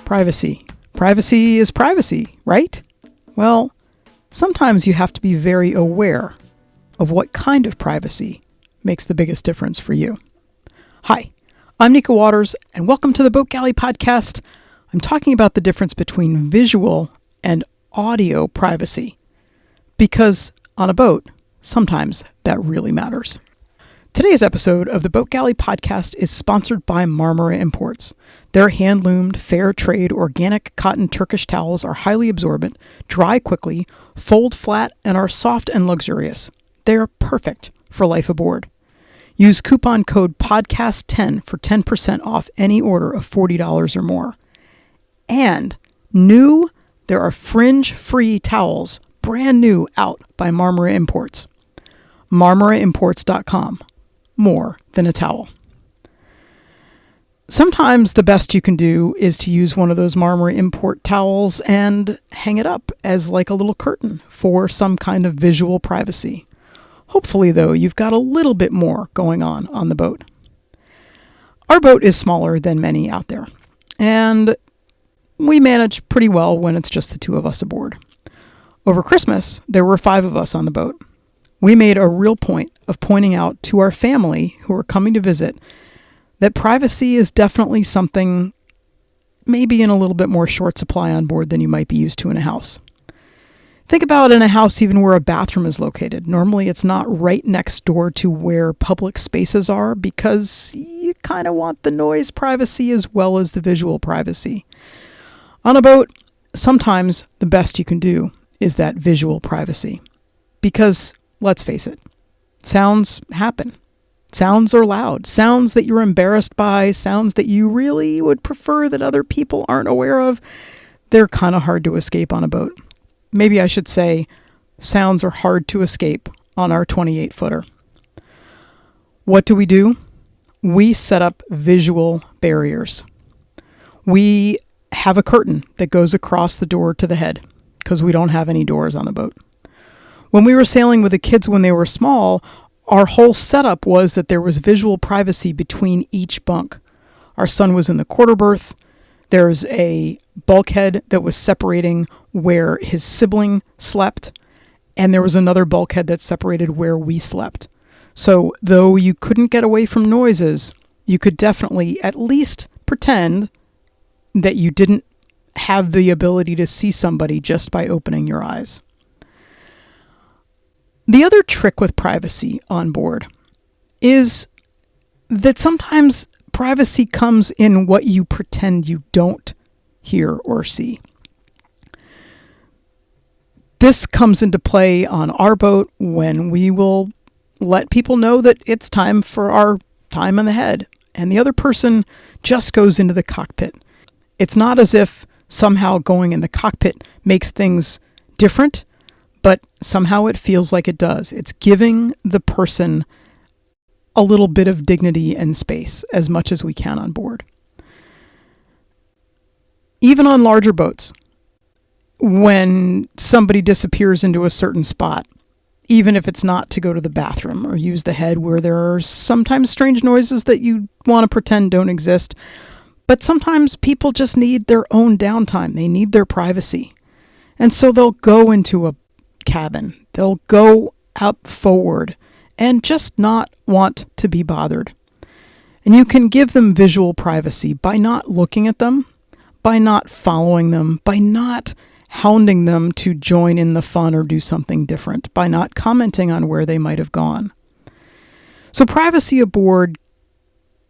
Privacy. Privacy is privacy, right? Well, sometimes you have to be very aware of what kind of privacy makes the biggest difference for you. Hi, I'm Nika Waters, and welcome to the Boat Galley Podcast. I'm talking about the difference between visual and audio privacy, because on a boat, sometimes that really matters. Today's episode of the Boat Galley Podcast is sponsored by Marmara Imports. Their hand-loomed, fair-trade, organic cotton Turkish towels are highly absorbent, dry quickly, fold flat, and are soft and luxurious. They are perfect for life aboard. Use coupon code PODCAST10 for 10% off any order of $40 or more. And new, there are fringe-free towels, brand new, out by Marmara Imports. MarmaraImports.com. More than a towel. Sometimes the best you can do is to use one of those Marmara Import towels and hang it up as like a little curtain for some kind of visual privacy. Hopefully, though, you've got a little bit more going on the boat. Our boat is smaller than many out there, and we manage pretty well when it's just the two of us aboard. Over Christmas, there were 5 of us on the boat. We made a real point of pointing out to our family who are coming to visit that privacy is definitely something maybe in a little bit more short supply on board than you might be used to in a house. Think about in a house even where a bathroom is located. Normally it's not right next door to where public spaces are because you kind of want the noise privacy as well as the visual privacy. On a boat, sometimes the best you can do is that visual privacy. Because, let's face it, sounds happen. Sounds are loud. Sounds that you're embarrassed by, sounds that you really would prefer that other people aren't aware of, they're kind of hard to escape on a boat. Maybe I should say sounds are hard to escape on our 28-footer. What do? We set up visual barriers. We have a curtain that goes across the door to the head because we don't have any doors on the boat. When we were sailing with the kids when they were small, our whole setup was that there was visual privacy between each bunk. Our son was in the quarter berth. There's a bulkhead that was separating where his sibling slept, and there was another bulkhead that separated where we slept. So though you couldn't get away from noises, you could definitely at least pretend that you didn't have the ability to see somebody just by opening your eyes. The other trick with privacy on board is that sometimes privacy comes in what you pretend you don't hear or see. This comes into play on our boat when we will let people know that it's time for our time on the head, and the other person just goes into the cockpit. It's not as if somehow going in the cockpit makes things different, but somehow it feels like it does. It's giving the person a little bit of dignity and space as much as we can on board. Even on larger boats, when somebody disappears into a certain spot, even if it's not to go to the bathroom or use the head where there are sometimes strange noises that you want to pretend don't exist, but sometimes people just need their own downtime. They need their privacy. And so they'll go into a cabin. They'll go up forward and just not want to be bothered. And you can give them visual privacy by not looking at them, by not following them, by not hounding them to join in the fun or do something different, by not commenting on where they might have gone. So privacy aboard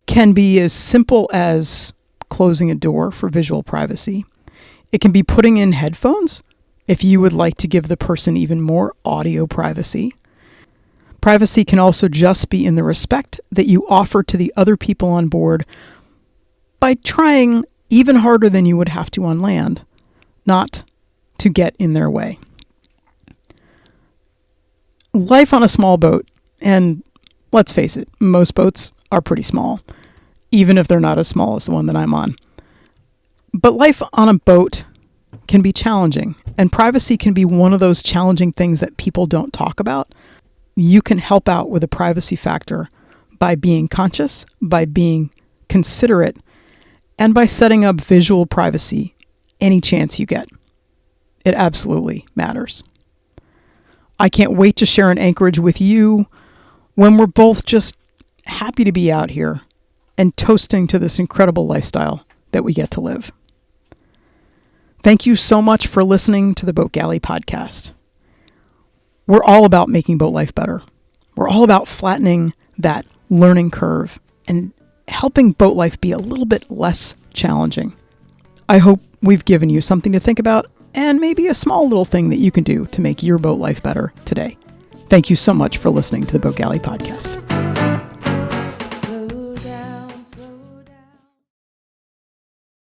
can be as simple as closing a door for visual privacy. It can be putting in headphones if you would like to give the person even more audio privacy. Privacy can also just be in the respect that you offer to the other people on board by trying even harder than you would have to on land, not to get in their way. Life on a small boat, and let's face it, most boats are pretty small, even if they're not as small as the one that I'm on. But life on a boat can be challenging, and privacy can be one of those challenging things that people don't talk about. You can help out with a privacy factor by being conscious, by being considerate, and by setting up visual privacy any chance you get. It absolutely matters. I can't wait to share an anchorage with you when we're both just happy to be out here and toasting to this incredible lifestyle that we get to live. Thank you so much for listening to the Boat Galley podcast. We're all about making boat life better. We're all about flattening that learning curve and helping boat life be a little bit less challenging. I hope we've given you something to think about and maybe a small little thing that you can do to make your boat life better today. Thank you so much for listening to the Boat Galley podcast.